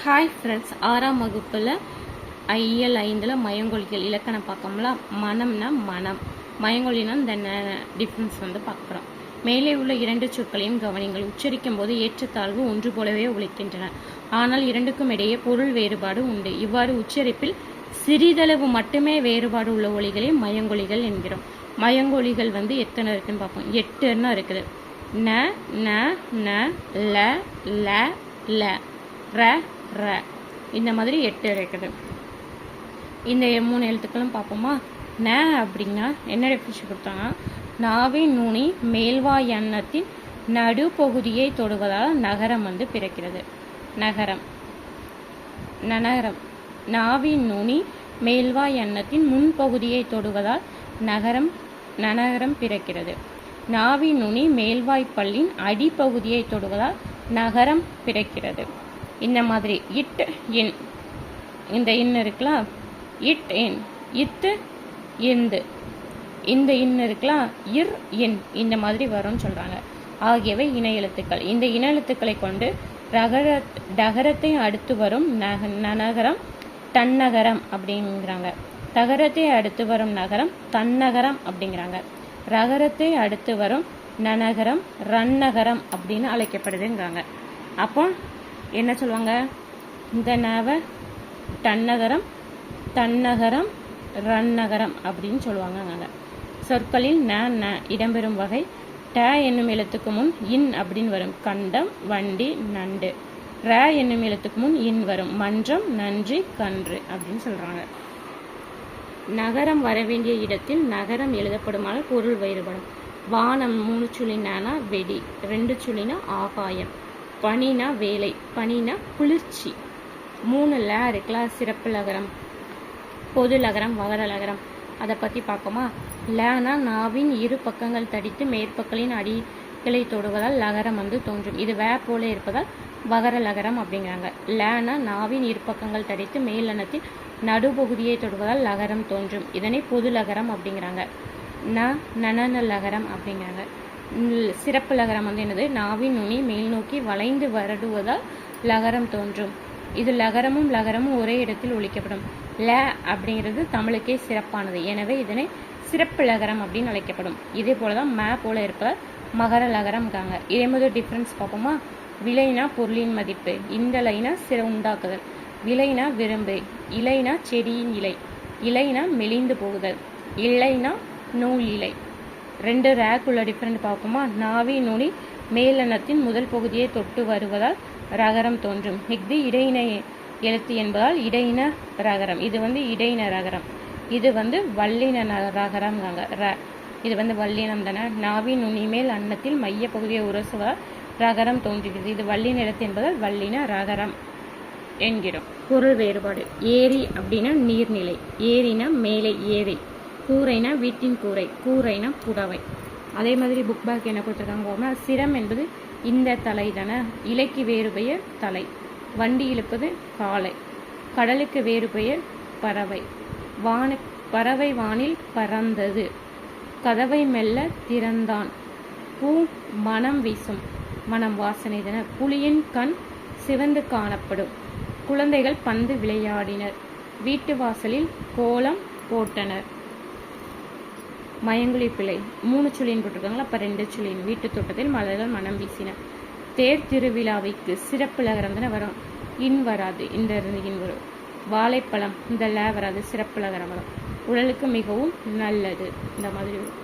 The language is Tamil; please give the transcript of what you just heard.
ஹாய் ஃப்ரெண்ட்ஸ், 6ஆம் வகுப்பில் இயல் 5 மயங்கொலிகள் இலக்கணம் பார்க்கோம்ல. மனம்னா மனம், மயங்கொலினா இந்த டிஃப்ரென்ஸ் பார்க்குறோம். மேலே உள்ள இரண்டு சொற்களையும் கவனிங்கள். உச்சரிக்கும் போது ஏற்றத்தாழ்வு ஒன்று போலவே ஒலிக்கின்றன, ஆனால் இரண்டுக்கும் இடையே பொருள் வேறுபாடு உண்டு. இவ்வாறு உச்சரிப்பில் சிறிதளவு மட்டுமே வேறுபாடு உள்ள ஒலிகளை மயங்கொலிகள் என்கிறோம். மயங்கொலிகள் எத்தனை இருக்குன்னு பார்ப்போம். 8 இருக்குது. ந ந ந ல ல ல ர ர இந்த மாதிரி 8 இருக்குது. இந்த 3 எழுத்துக்களும் பார்ப்போமா. ந அப்படின்னா என்ன டெஃபினிஷன் கொடுத்தாங்கன்னா, நாவின் நுனி மேல்வாய் அன்னத்தின் நடுப்பகுதியை தொடுவதால் நகரம் பிறக்கிறது. நகரம் நகரம். நாவின் நுனி மேல்வாய் அன்னத்தின் முன்பகுதியை தொடுவதால் நகரம் பிறக்கிறது. நாவின் நுனி மேல்வாய் பல்லின் அடிப்பகுதியை தொடுவதால் நகரம் பிறக்கிறது. இந்த மாதிரி இட் இன், இந்த இன் இருக்கலாம், இட் இன், இத்து இந்து, இந்த இன் இருக்கலாம், இர் இன், இந்த மாதிரி வரும்னு சொல்றாங்க. ஆகியவை இன எழுத்துக்கள். இந்த இன எழுத்துக்களை கொண்டு டகரத்தை அடுத்து வரும் நகரம் தன்னகரம் அப்படிங்கிறாங்க. தகரத்தை அடுத்து வரும் நகரம் தன்னகரம் அப்படிங்கிறாங்க. ரகரத்தை அடுத்து வரும் நனகரம் ரன்னகரம் அப்படின்னு அழைக்கப்படுதுங்கிறாங்க. அப்போ என்ன சொல்லுவாங்க, இந்த நவ தன்னகரம் தன்னகரம் ரன்னகரம் அப்படின்னு சொல்லுவாங்க. சொற்களில் ந இடம்பெறும் வகை. ட என்னும் எழுத்துக்கு முன் இன் அப்படின்னு வரும். கண்டம், வண்டி, நண்டு. ர என்னும் எழுத்துக்கு முன் இன் வரும். மன்றம், நன்றி, கன்று அப்படின்னு சொல்றாங்க. நகரம் வரவேண்டிய இடத்தில் நகரம் எழுதப்படுமானால் பொருள் வேறுபடும். வானம் 3 சுழினா வெடி, 2 சுழினா ஆகாயம். பனினா வேலை, பனினா குளிர்ச்சி. 3 ல இருக்கலாம். சிறப்பு லகரம், பொது லகரம், வகர லகரம். அதை பற்றி பார்ப்போமா. லனா நாவின் இரு பக்கங்கள் தடித்து மேற்பக்களின் அடிகளை தொடுவதால் லகரம் தோன்றும். இது வே போல இருப்பதால் வகர லகரம் அப்படிங்கிறாங்க. லனா நாவின் இரு பக்கங்கள் தடித்து மேலனத்தின் நடுப்பகுதியை தொடுவதால் லகரம் தோன்றும். இதனை பொது லகரம் அப்படிங்கிறாங்க. நனன லகரம் அப்படிங்கிறாங்க. சிறப்பு லகரம் என்னது, நாவின் நுனி மேல் நோக்கி வளைந்து வருடுவதால் லகரம் தோன்றும். இது லகரமும் ஒரே இடத்தில் ஒலிக்கப்படும். ல அப்படிங்கிறது தமிழுக்கே சிறப்பானது, எனவே இதனை சிறப்பு லகரம் அப்படின்னு அழைக்கப்படும். இதே போலதான் ம போல இருப்பதால் மகர லகரம்காங்க. இதே மாதிரி டிஃபரன்ஸ் பார்ப்போமா. விலைனா பொருளின் மதிப்பு, இந்த லைனா சிற உண்டாக்குதல், விலைனா விரும்பு, இலைனா செடியின் இலை, இலைனா மெலிந்து போகுதல், இலைனா நூல் இலை. 2 ரேக்குள்ள டிஃபரெண்ட் பார்ப்போமா. நாவி நுனி மேலனத்தின் முதல் பகுதியை தொட்டு வருவதால் ரகரம் தோன்றும். இது இடையின எழுத்து என்பதால் இடையின ரகரம். இது இடையின ரகரம். இது வல்லின ரகரம்ங்காங்க. இது வல்லினம் தானே. நாவி நுனி மேல் அன்னத்தில் மைய பகுதியை உரசுவதால் ரகரம் தோன்றுகிறது. இது வல்லின எழுத்து என்பதால் வல்லின ரகரம் என்கிறோம். பொருள் வேறுபாடு. ஏரி அப்படின்னா நீர்நிலை, ஏரினா மேலே ஏரி. கூரைனா வீட்டின் கூரை, கூரைனா புடவை. அதே மாதிரி புக் பேக் என்ன கொடுத்துருக்காங்க. சிரம் என்பது இந்த தலை தானே. இலைக்கு வேறு பெயர் தலை. வண்டி இழுப்பது காலை. கடலுக்கு வேறு பெயர் பறவை. பறவை வானில் பறந்தது. கதவை மெல்ல திறந்தான். பூ மனம் வீசும், மனம் வாசனை தானே. புலியின் கண் சிவந்து காணப்படும். குழந்தைகள் பந்து விளையாடினர். வீட்டு வாசலில் கோலம் போட்டனர். மயங்குழி பிழை. 3 சுழின்னு போட்டிருக்காங்களா, அப்ப 2 சுழின். வீட்டு தோட்டத்தில் மலர்கள் மனம் வீசின. தேர் திருவிழாவிற்கு சிறப்பு லகரம் தானே வரும். இன் வராது, இந்த இன் வரும். வாழைப்பழம், இந்த ல வராது, சிறப்பு லகரம் வரும். உடலுக்கு மிகவும் நல்லது, இந்த மாதிரி வரும்.